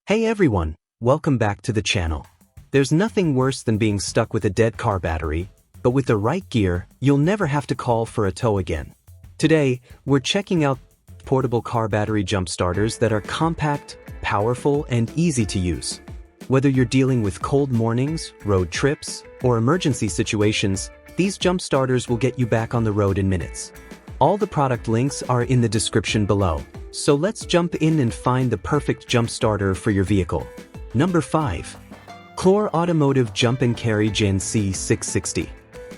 Hey everyone, welcome back to the channel. There's nothing worse than being stuck with a dead car battery, but with the right gear, you'll never have to call for a tow again. Today, we're checking out portable car battery jump starters that are compact, powerful, and easy to use. Whether you're dealing with cold mornings, road trips, or emergency situations, these jump starters will get you back on the road in minutes. All the product links are in the description below, so let's jump in and find the perfect jump starter for your vehicle. Number 5. Clore Automotive Jump and Carry Gen C660.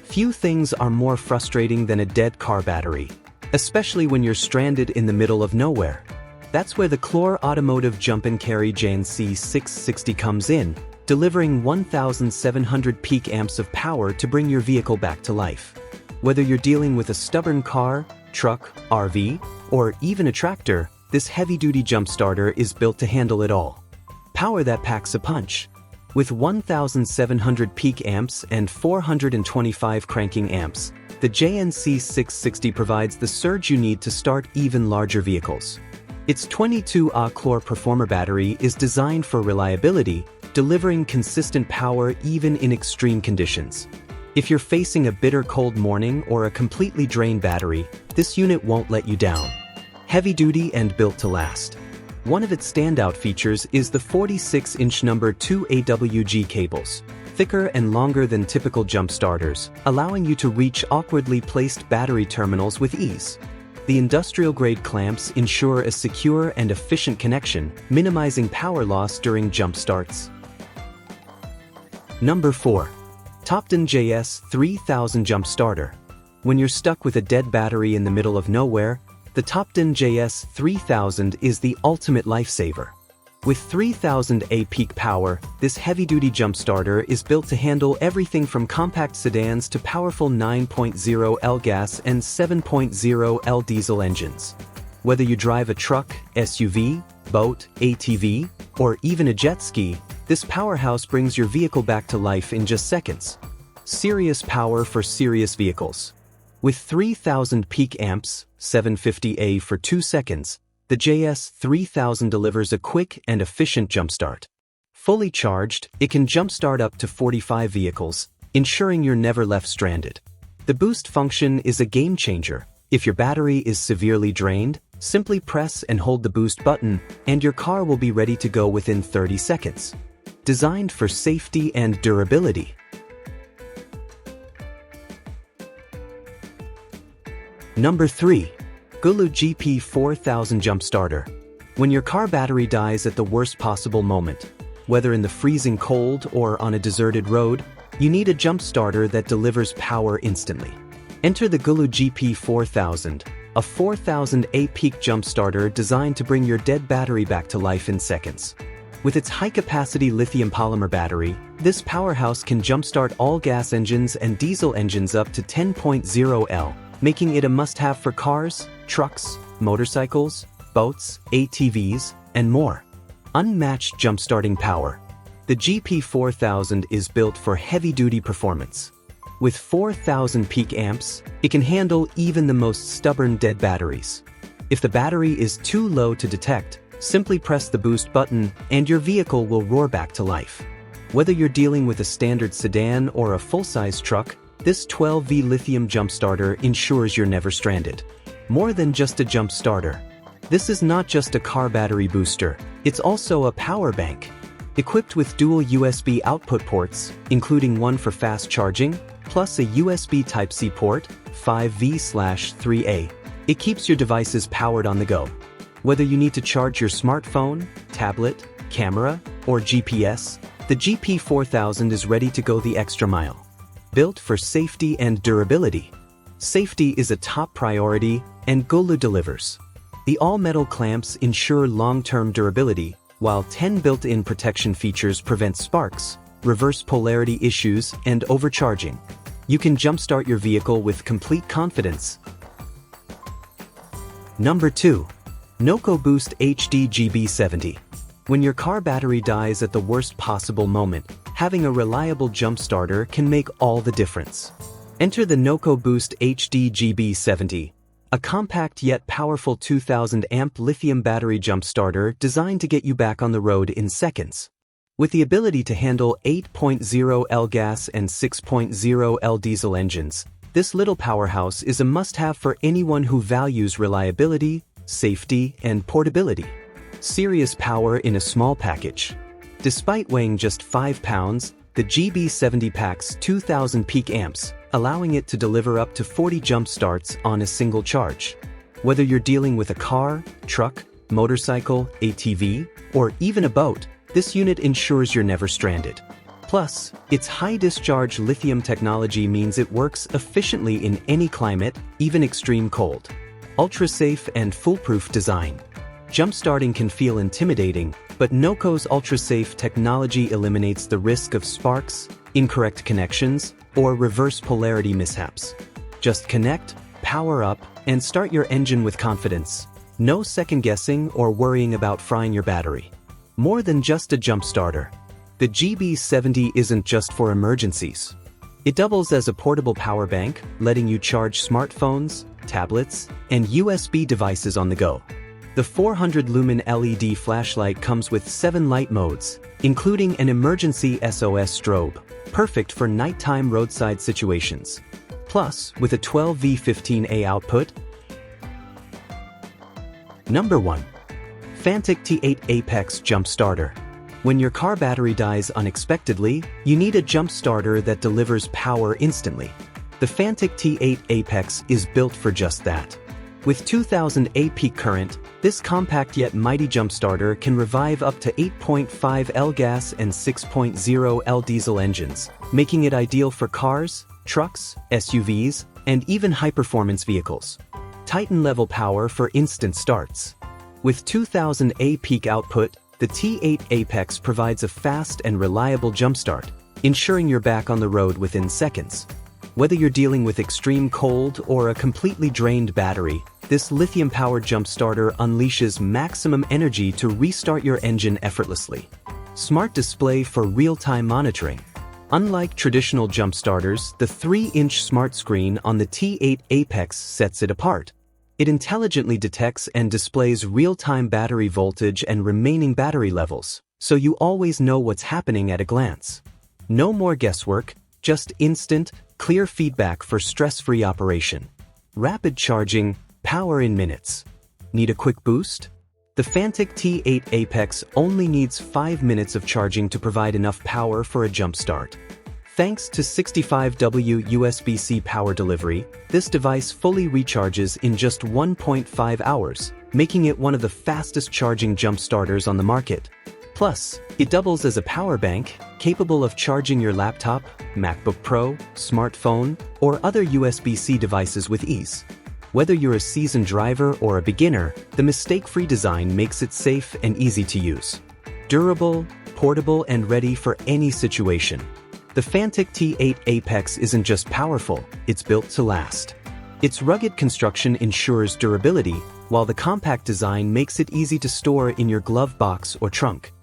Few things are more frustrating than a dead car battery, especially when you're stranded in the middle of nowhere. That's where the Clore Automotive Jump and Carry Gen C660 comes in, delivering 1,700 peak amps of power to bring your vehicle back to life. Whether you're dealing with a stubborn car, truck, RV, or even a tractor, this heavy-duty jump starter is built to handle it all. Power that packs a punch. With 1,700 peak amps and 425 cranking amps, the JNC660 provides the surge you need to start even larger vehicles. Its 22Ah Clore Performer battery is designed for reliability, delivering consistent power even in extreme conditions. If you're facing a bitter cold morning or a completely drained battery, this unit won't let you down. Heavy-duty and built to last. One of its standout features is the 46-inch number 2 AWG cables, thicker and longer than typical jump starters, allowing you to reach awkwardly placed battery terminals with ease. The industrial-grade clamps ensure a secure and efficient connection, minimizing power loss during jump starts. Number 4. Topton JS3000 Jump Starter. When you're stuck with a dead battery in the middle of nowhere, the Topton JS3000 is the ultimate lifesaver. With 3000 peak power, this heavy-duty jump starter is built to handle everything from compact sedans to powerful 9.0L gas and 7.0L diesel engines. Whether you drive a truck, SUV, boat, ATV, or even a jet ski, this powerhouse brings your vehicle back to life in just seconds. Serious power for serious vehicles. With 3,000 peak amps, 750A for 2 seconds, the JS3000 delivers a quick and efficient jumpstart. Fully charged, it can jumpstart up to 45 vehicles, ensuring you're never left stranded. The boost function is a game changer. If your battery is severely drained, simply press and hold the boost button, and your car will be ready to go within 30 seconds. Designed for safety and durability. Number 3. Gulu GP4000 Jump Starter. When your car battery dies at the worst possible moment, whether in the freezing cold or on a deserted road, you need a jump starter that delivers power instantly. Enter the Gulu GP4000, a 4,000 peak jump starter designed to bring your dead battery back to life in seconds. With its high-capacity lithium polymer battery, this powerhouse can jumpstart all gas engines and diesel engines up to 10.0L, making it a must-have for cars, trucks, motorcycles, boats, ATVs, and more. Unmatched jumpstarting power. The GP4000 is built for heavy-duty performance. With 4,000 peak amps, it can handle even the most stubborn dead batteries. If the battery is too low to detect, simply press the boost button and your vehicle will roar back to life. Whether you're dealing with a standard sedan or a full-size truck, this 12V lithium jump starter ensures you're never stranded. More than just a jump starter. This is not just a car battery booster, it's also a power bank. Equipped with dual USB output ports, including one for fast charging, plus a USB Type-C port, 5V/3A, it keeps your devices powered on the go. Whether you need to charge your smartphone, tablet, camera, or GPS, the GP4000 is ready to go the extra mile. Built for safety and durability. Safety is a top priority, and Gulu delivers. The all-metal clamps ensure long-term durability, while 10 built-in protection features prevent sparks, reverse polarity issues, and overcharging. You can jumpstart your vehicle with complete confidence. Number 2. Noco Boost HD GB70. When your car battery dies at the worst possible moment, having a reliable jump starter can make all the difference. Enter the Noco Boost HD GB70, A compact yet powerful 2000 amp lithium battery jump starter designed to get you back on the road in seconds. With the ability to handle 8.0L gas and 6.0L diesel engines, this little powerhouse is a must-have for anyone who values reliability, safety, and portability. Serious power in a small package. Despite weighing just 5 pounds, the GB70 packs 2000 peak amps, allowing it to deliver up to 40 jump starts on a single charge. Whether you're dealing with a car, truck, motorcycle, ATV, or even a boat, this unit ensures you're never stranded. Plus, its high-discharge lithium technology means it works efficiently in any climate, even extreme cold. Ultra-safe and foolproof design. Jump-starting can feel intimidating, but NOCO's ultra-safe technology eliminates the risk of sparks, incorrect connections, or reverse polarity mishaps. Just connect, power up, and start your engine with confidence. No second-guessing or worrying about frying your battery. More than just a jump starter. The GB70 isn't just for emergencies. It doubles as a portable power bank, letting you charge smartphones, tablets, and USB devices on the go. The 400-lumen LED flashlight comes with 7 light modes, including an emergency SOS strobe, perfect for nighttime roadside situations. Plus, with a 12V15A output. Number 1. Fantic T8 Apex Jump Starter. When your car battery dies unexpectedly, you need a jump starter that delivers power instantly. The Fantic T8 Apex is built for just that. With 2000 A peak current, this compact yet mighty jump starter can revive up to 8.5L gas and 6.0L diesel engines, making it ideal for cars, trucks, SUVs, and even high-performance vehicles. Titan-level power for instant starts. With 2000 A peak output, the T8 Apex provides a fast and reliable jumpstart, ensuring you're back on the road within seconds. Whether you're dealing with extreme cold or a completely drained battery, this lithium-powered jump starter unleashes maximum energy to restart your engine effortlessly. Smart display for real-time monitoring. Unlike traditional jump starters, the 3-inch smart screen on the T8 Apex sets it apart. It intelligently detects and displays real-time battery voltage and remaining battery levels, so you always know what's happening at a glance. No more guesswork, just instant, clear feedback for stress-free operation. Rapid charging, power in minutes. Need a quick boost? The Fantic T8 Apex only needs 5 minutes of charging to provide enough power for a jump start. Thanks to 65W USB-C power delivery, this device fully recharges in just 1.5 hours, making it one of the fastest charging jump starters on the market. Plus, it doubles as a power bank, capable of charging your laptop, MacBook Pro, smartphone, or other USB-C devices with ease. Whether you're a seasoned driver or a beginner, the mistake-free design makes it safe and easy to use. Durable, portable, and ready for any situation. The Fantic T8 Apex isn't just powerful, it's built to last. Its rugged construction ensures durability, while the compact design makes it easy to store in your glove box or trunk.